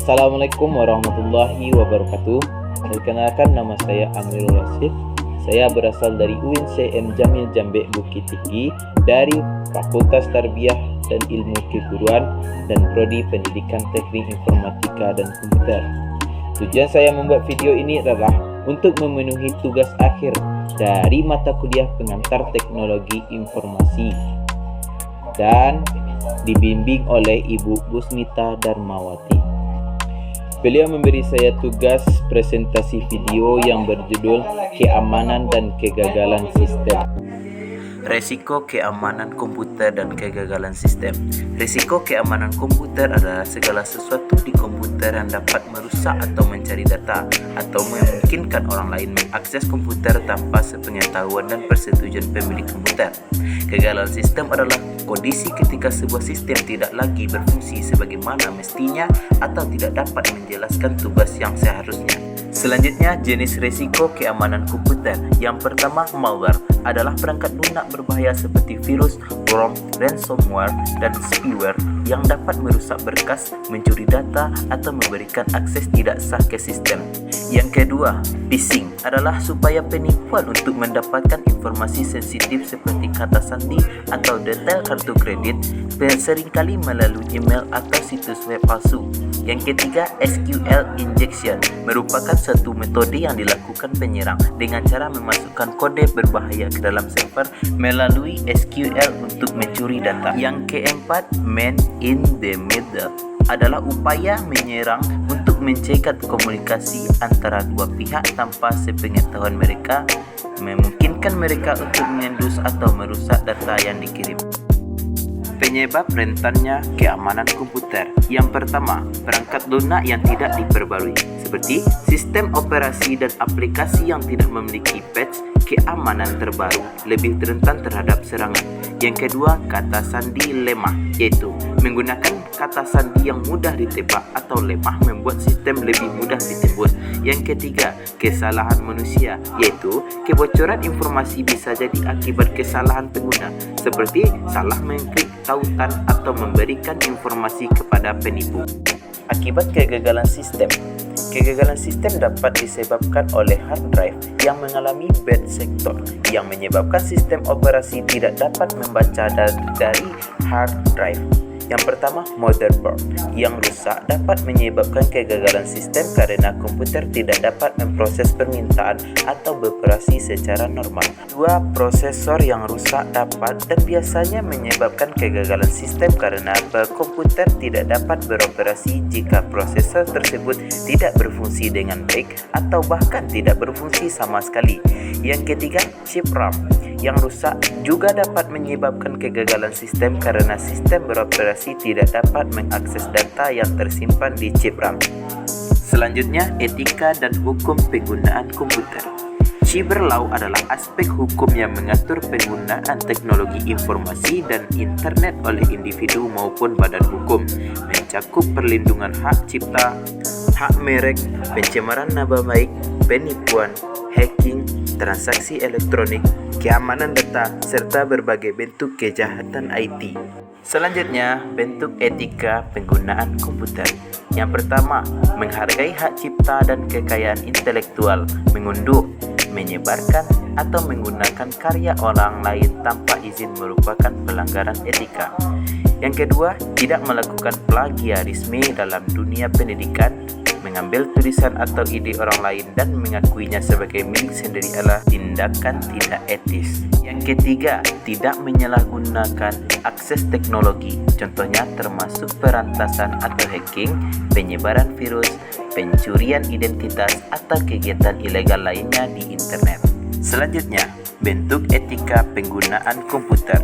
Assalamualaikum warahmatullahi wabarakatuh. Perkenalkan, nama saya Amirul Rasid. Saya berasal dari UIN Jamil Jambe Bukit Tinggi dari Fakultas Tarbiyah dan Ilmu Keguruan dan Prodi Pendidikan Teknik Informatika dan Komputer. Tujuan saya membuat video ini adalah untuk memenuhi tugas akhir dari mata kuliah pengantar teknologi informasi dan dibimbing oleh Ibu Busnita Darmawati. Beliau memberi saya tugas presentasi video yang berjudul Keamanan dan Kegagalan Sistem. Resiko keamanan komputer dan kegagalan sistem. Risiko keamanan komputer adalah segala sesuatu di komputer yang dapat merusak atau mencari data atau memungkinkan orang lain mengakses komputer tanpa sepengetahuan dan persetujuan pemilik komputer. Kegagalan sistem adalah kondisi ketika sebuah sistem tidak lagi berfungsi sebagaimana mestinya atau tidak dapat menjelaskan tugas yang seharusnya. Selanjutnya, jenis risiko keamanan komputer. Yang pertama, malware adalah perangkat lunak berbahaya seperti virus, worm, ransomware, dan spyware yang dapat merusak berkas, mencuri data, atau memberikan akses tidak sah ke sistem. Yang kedua, phishing adalah supaya penipuan untuk mendapatkan informasi sensitif seperti kata sandi atau detail kartu kredit, seringkali melalui email atau situs web palsu. Yang ketiga, SQL injection merupakan suatu metode yang dilakukan penyerang dengan cara memasukkan kode berbahaya ke dalam server melalui SQL untuk mencuri data. Yang keempat, man in the middle adalah upaya menyerang untuk mencegat komunikasi antara dua pihak tanpa sepengetahuan mereka, memungkinkan mereka untuk mengendus atau merusak data yang dikirim. Penyebab rentannya keamanan komputer. Yang pertama, perangkat lunak yang tidak diperbarui, seperti sistem operasi dan aplikasi yang tidak memiliki patch keamanan terbaru, lebih rentan terhadap serangan. Yang kedua, kata sandi lemah, yaitu menggunakan kata sandi yang mudah ditebak atau lemah membuat sistem lebih mudah ditembus. Yang ketiga, kesalahan manusia, yaitu kebocoran informasi bisa jadi akibat kesalahan pengguna, seperti salah mengklik tautan atau memberikan informasi kepada penipu. Akibat kegagalan sistem. Kegagalan sistem dapat disebabkan oleh hard drive yang mengalami bad sector, yang menyebabkan sistem operasi tidak dapat membaca dari hard drive. Yang pertama, motherboard yang rusak dapat menyebabkan kegagalan sistem karena komputer tidak dapat memproses permintaan atau beroperasi secara normal. Dua, prosesor yang rusak dapat dan biasanya menyebabkan kegagalan sistem karena komputer tidak dapat beroperasi jika prosesor tersebut tidak berfungsi dengan baik atau bahkan tidak berfungsi sama sekali. Yang ketiga, chip RAM yang rusak juga dapat menyebabkan kegagalan sistem karena sistem beroperasi tidak dapat mengakses data yang tersimpan di chip RAM. Selanjutnya, etika dan hukum penggunaan komputer. Cyber law adalah aspek hukum yang mengatur penggunaan teknologi informasi dan internet oleh individu maupun badan hukum, mencakup perlindungan hak cipta, hak merek, pencemaran nama baik, penipuan, hacking, transaksi elektronik, keamanan data, serta berbagai bentuk kejahatan IT. Selanjutnya, bentuk etika penggunaan komputer. Yang pertama, menghargai hak cipta dan kekayaan intelektual, mengunduh, menyebarkan, atau menggunakan karya orang lain tanpa izin merupakan pelanggaran etika. Yang kedua, tidak melakukan plagiarisme dalam dunia pendidikan, mengambil tulisan atau ide orang lain dan mengakuinya sebagai milik sendiri adalah tindakan tidak etis. Yang ketiga, tidak menyalahgunakan akses teknologi, contohnya termasuk perantasan atau hacking, penyebaran virus, pencurian identitas, atau kegiatan ilegal lainnya di internet. Selanjutnya, bentuk etika penggunaan komputer.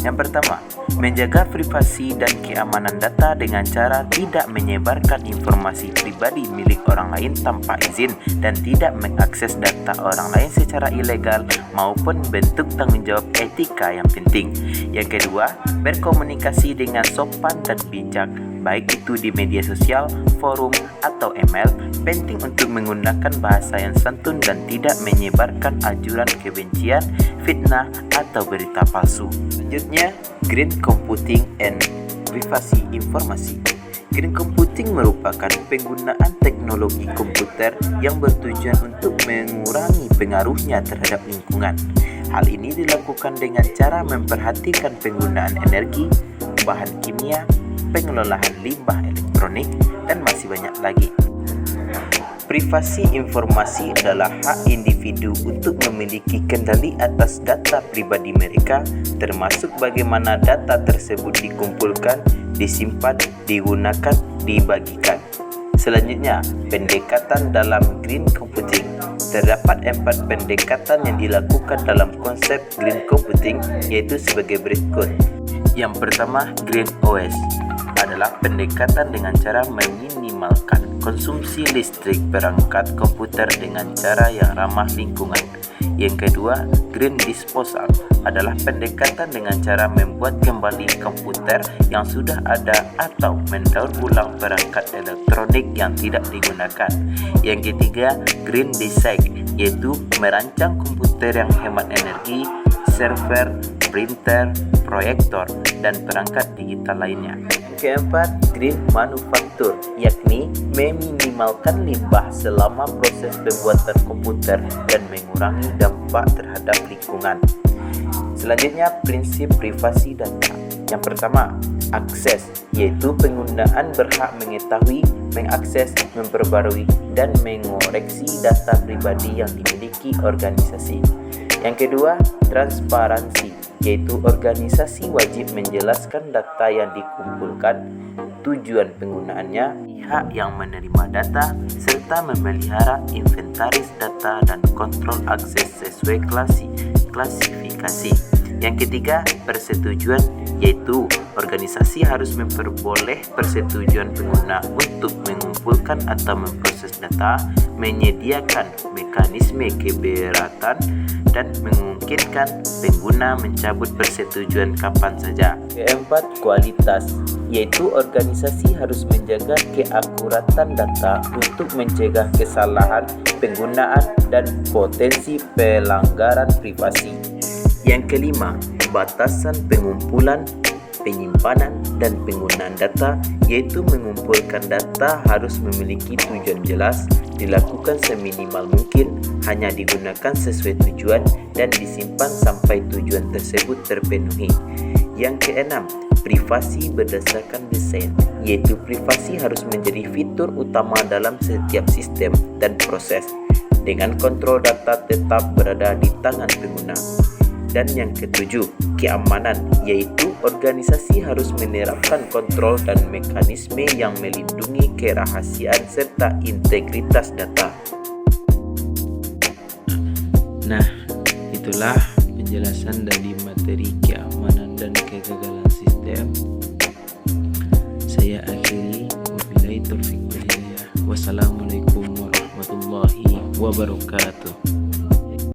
Yang pertama, menjaga privasi dan keamanan data dengan cara tidak menyebarkan informasi pribadi milik orang lain tanpa izin dan tidak mengakses data orang lain secara ilegal maupun bentuk tanggung jawab etika yang penting. Yang kedua, berkomunikasi dengan sopan dan bijak, baik itu di media sosial, forum, atau email. Penting untuk menggunakan bahasa yang santun dan tidak menyebarkan ajaran kebencian, fitnah, atau berita palsu. Selanjutnya, green computing and privasi informasi. Green computing merupakan penggunaan teknologi komputer yang bertujuan untuk mengurangi pengaruhnya terhadap lingkungan. Hal ini dilakukan dengan cara memperhatikan penggunaan energi, bahan kimia, pengelolaan limbah elektronik, dan masih banyak lagi. Privasi informasi adalah hak individu untuk memiliki kendali atas data pribadi mereka, termasuk bagaimana data tersebut dikumpulkan, disimpan, digunakan, dibagikan. Selanjutnya, pendekatan dalam green computing. Terdapat 4 pendekatan yang dilakukan dalam konsep green computing, yaitu sebagai berikut. Yang pertama, Green OS adalah pendekatan dengan cara meminimalkan konsumsi listrik perangkat komputer dengan cara yang ramah lingkungan. Yang kedua, Green Disposal adalah pendekatan dengan cara membuat kembali komputer yang sudah ada atau mendaur ulang perangkat elektronik yang tidak digunakan. Yang ketiga, Green Design, yaitu merancang komputer yang hemat energi, server, printer, proyektor, dan perangkat digital lainnya. Keempat, Green Manufacture, yakni meminimalkan limbah selama proses pembuatan komputer dan mengurangi dampak terhadap lingkungan. Selanjutnya, prinsip privasi data. Yang pertama, akses, yaitu penggunaan berhak mengetahui, mengakses, memperbarui, dan mengoreksi data pribadi yang dimiliki organisasi. Yang kedua, transparansi, yaitu organisasi wajib menjelaskan data yang dikumpulkan, tujuan penggunaannya, pihak yang menerima data, serta memelihara inventaris data dan kontrol akses sesuai klasifikasi. Yang ketiga, persetujuan, yaitu organisasi harus memperboleh persetujuan pengguna untuk mengumpulkan atau memproses data, menyediakan mekanisme keberatan, dan memungkinkan pengguna mencabut persetujuan kapan saja. Keempat, kualitas, yaitu organisasi harus menjaga keakuratan data untuk mencegah kesalahan penggunaan dan potensi pelanggaran privasi. Yang kelima, batasan pengumpulan, penyimpanan, dan penggunaan data, yaitu mengumpulkan data harus memiliki tujuan jelas, dilakukan seminimal mungkin, hanya digunakan sesuai tujuan, dan disimpan sampai tujuan tersebut terpenuhi. Yang keenam, privasi berdasarkan desain, yaitu privasi harus menjadi fitur utama dalam setiap sistem dan proses, dengan kontrol data tetap berada di tangan pengguna. Dan yang ketujuh, keamanan, yaitu organisasi harus menerapkan kontrol dan mekanisme yang melindungi kerahasiaan serta integritas data. Nah, itulah penjelasan dari materi keamanan dan kegagalan sistem. Saya akhiri, wabillahi taufiq wal hidayah. Wassalamualaikum warahmatullahi wabarakatuh.